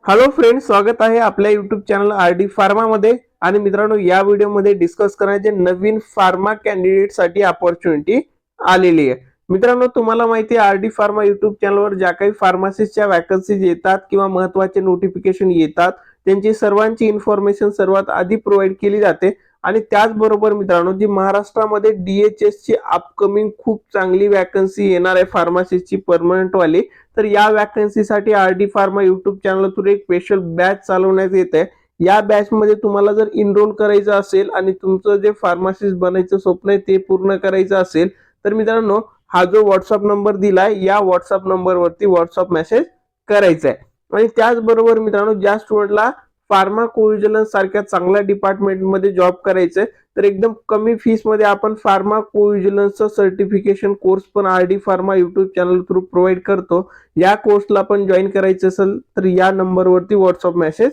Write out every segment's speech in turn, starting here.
Hello friends, स्वागत आहे आपल्या युट्यूब चॅनल आरडी फार्मा मध्ये। आणि मित्रांनो, या व्हिडिओमध्ये डिस्कस करायचे नवीन फार्मा कॅन्डिडेट साठी अपॉर्च्युनिटी आलेली आहे। मित्रांनो, तुम्हाला माहिती आहे आरडी फार्मा युट्यूब चॅनलवर ज्या काही फार्मसिस्टच्या वॅकन्सीज येतात किंवा महत्त्वाचे नोटिफिकेशन येतात त्यांची सर्वांची इन्फॉर्मेशन सर्वात आधी प्रोव्हाइड केली जाते। आणि त्याचबरोबर मित्रांनो, जी महाराष्ट्रामध्ये डीएचएस ची अपकमिंग खूप चांगली वॅकन्सी येणार आहे फार्मसिस्टची परमनंट वाली, तर या वॅकन्सीसाठी RD pharma YouTube channel through एक स्पेशल बॅच चालवण्यात येत आहे। या बॅच मध्ये तुम्हाला जर इनरोल करायचं असेल आणि तुमचं जे फार्मासिस्ट बनायचं स्वप्न आहे ते पूर्ण करायचं असेल तर मित्रांनो, हा जो व्हॉट्सअप नंबर दिलाय या व्हॉट्सअप नंबरवरती व्हॉट्सअप मेसेज करायचा आहे। आणि त्याचबरोबर मित्रांनो, ज्या स्टुडंटला फार्मा कोव्हिजिलन्स सारख्या चांगल्या डिपार्टमेंट मध्ये जॉब करायचंय तर एकदम कमी फीस मध्ये आपण फार्मा कोव्हिजिलन्सचं सर्टिफिकेशन कोर्स पण RD pharma YouTube channel through provide करतो। या कोर्सला पण जॉईन करायचं असेल तर या नंबरवरती व्हॉट्सअप मेसेज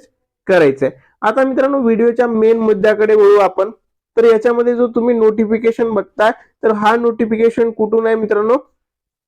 करायचंय। आता मित्रांनो, व्हिडिओच्या मेन मुद्द्याकडे वळू आपण। तर याच्यामध्ये जो तुम्ही नोटिफिकेशन बघताय तर हा नोटिफिकेशन कुठून आहे मित्रांनो?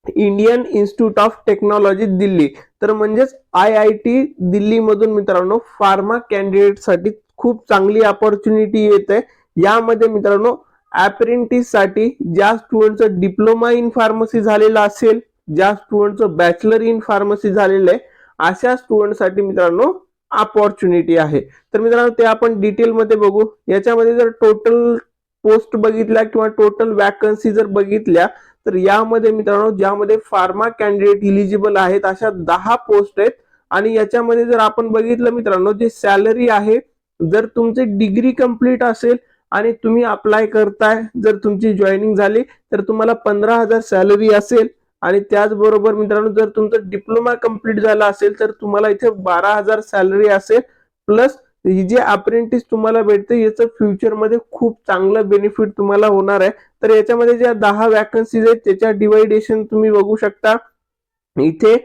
Indian institute of technology Delhi, तर म्हणजेच IIT दिल्ली मधून मित्रांनो फार्मा कॅन्डिडेट साठी खूप चांगली अपॉर्च्युनिटी येत आहे। यामध्ये मित्रांनो, अप्रेंटिस साठी ज्या स्टुडंटचं डिप्लोमा इन फार्मसी झालेला असेल, ज्या स्टुडंटचं बॅचलर इन फार्मसी झालेलं आहे, अशा स्टुडंटसाठी मित्रांनो अपॉर्च्युनिटी आहे। तर मित्रांनो, ते आपण डिटेल मध्ये बघू। याच्यामध्ये जर टोटल पोस्ट बघितल्या किंवा टोटल वॅकन्सी जर बघितल्या तर यामध्ये मित्रांनो, ज्यामध्ये फार्मा कॅन्डिडेट इलिजिबल आहेत अशा 10 पोस्ट आहेत। आणि याच्यामध्ये जर आपण बघितलं मित्रांनो, जे सॅलरी आहे, जर तुमचे डिग्री कंप्लीट असेल आणि तुम्ही अप्लाय करताय, जर तुमची जॉईनिंग झाली तर तुम्हाला 15,000 सॅलरी असेल। आणि त्याचबरोबर मित्रांनो, जर तुमचं डिप्लोमा कंप्लीट झाला असेल तर तुम्हाला इथे 12,000 सॅलरी असेल। प्लस ही जे अप्रेंटिस तुम्हाला भेटते याचं फ्युचर मध्ये खूप चांगलं बेनिफिट तुम्हाला होणार आहे। तर याच्यामध्ये ज्या 10 वॅकन्सीज आहेत त्याच्या डिवायडेशन तुम्ही बघू शकता। इथे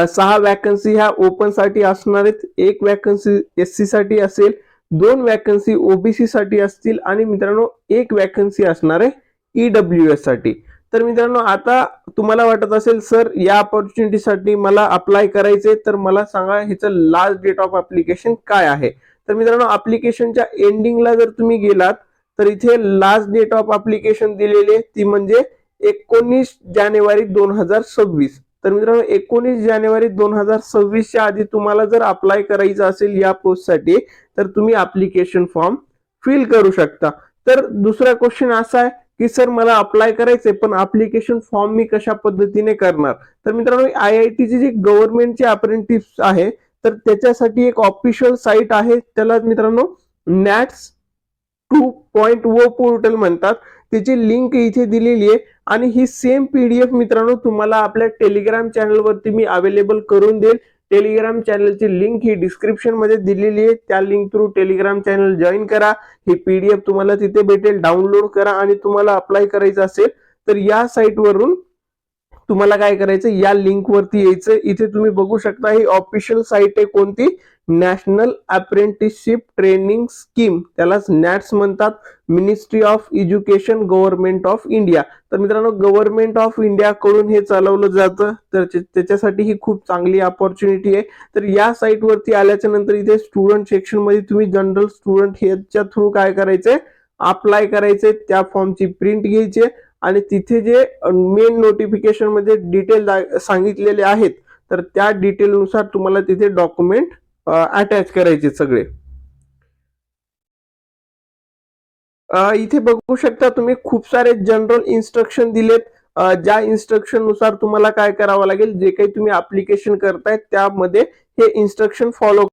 6 वॅकन्सी ह्या ओपन साठी असणार आहेत, 1 वॅकन्सी एससी साठी असेल, 2 वॅकन्सी ओबीसी साठी असतील आणि मित्रांनो 1 वॅकन्सी असणार आहे ईडब्ल्यूएस साठी। तर मित्रांनो, आता तुम्हाला वाटत असेल सर या अपॉर्च्युनिटी साठी मला अप्लाय करायचे, तर मला सांगा ह्याचं लास्ट डेट ऑफ ऍप्लिकेशन काय आहे? तर मित्रांनो, ऍप्लिकेशनच्या एंडिंगला जर तुम्ही गेलात तर इथे लास्ट डेट ऑफ ऍप्लिकेशन दिलेली आहे, ती म्हणजे 19 जानेवारी 2026। तर मित्रांनो, 19 जानेवारी 2026 च्या आधी तुम्हाला जर अप्लाय करायचं असेल या पोस्ट साठी तर तुम्ही ऍप्लिकेशन फॉर्म फिल करू शकता। तर दुसरा क्वेश्चन असा आहे की सर मला अप्लाय करायचंय पण ऍप्लिकेशन फॉर्म मी कशा पद्धतीने करणार? तर मित्रांनो, IIT ची जी गव्हर्नमेंटची अप्रेंटिस आहे तर त्याच्यासाठी एक ऑफिशियल साईट आहे, त्याला मित्रांनो नॅट्स 2.0 पोर्टल म्हणतात। त्याची लिंक इथे दिलेली आहे आणि ही सेम पीडीएफ मित्रांनो तुम्हाला आपल्या टेलिग्राम चॅनल वरती मी अवेलेबल करून देईल। टेलिग्राम चॅनलची लिंक ही डिस्क्रिप्शन मध्ये दिलेली आहे, त्या link through Telegram channel join करा। ही पीडीएफ तुम्हाला तिथे भेटेल, डाउनलोड करा। आणि तुम्हाला अप्लाय करायचं असेल तर या साईट वरून तुम्हाला काय करायचं, या लिंक वरती यायचं। इथे तुम्ही बघू शकता ही ऑफिशियल साईट आहे, कोणती? नॅशनल अप्रेंटिसशिप ट्रेनिंग स्कीम, त्यालाच नॅट्स म्हणतात, ministry of education government of India. तर मित्रांनो, गव्हर्नमेंट ऑफ इंडिया कडून हे चालवलं जातं, तर त्याच्यासाठी ही खूप चांगली अपॉर्च्युनिटी आहे। तर या साईट वरती आल्याच्या नंतर इथे स्टुडंट सेक्शन मध्ये तुम्ही जनरल स्टुडंट ह्याच्या थ्रू काय करायचंय, अप्लाय करायचंय। त्या फॉर्मची प्रिंट घ्यायची आणि तिथे जे मेन नोटिफिकेशन मध्ये डिटेल सांगितलेले आहेत तर त्या डिटेल नुसार तुम्हाला तिथे डॉक्युमेंट अटॅच करायचे सगळे। इथे बघू शकता तुम्ही खूप सारे जनरल इन्स्ट्रक्शन दिलेत, ज्या इन्स्ट्रक्शन नुसार तुम्हाला काय करावं लागेल, जे काही तुम्ही ऍप्लिकेशन करताय त्यामध्ये हे इन्स्ट्रक्शन फॉलो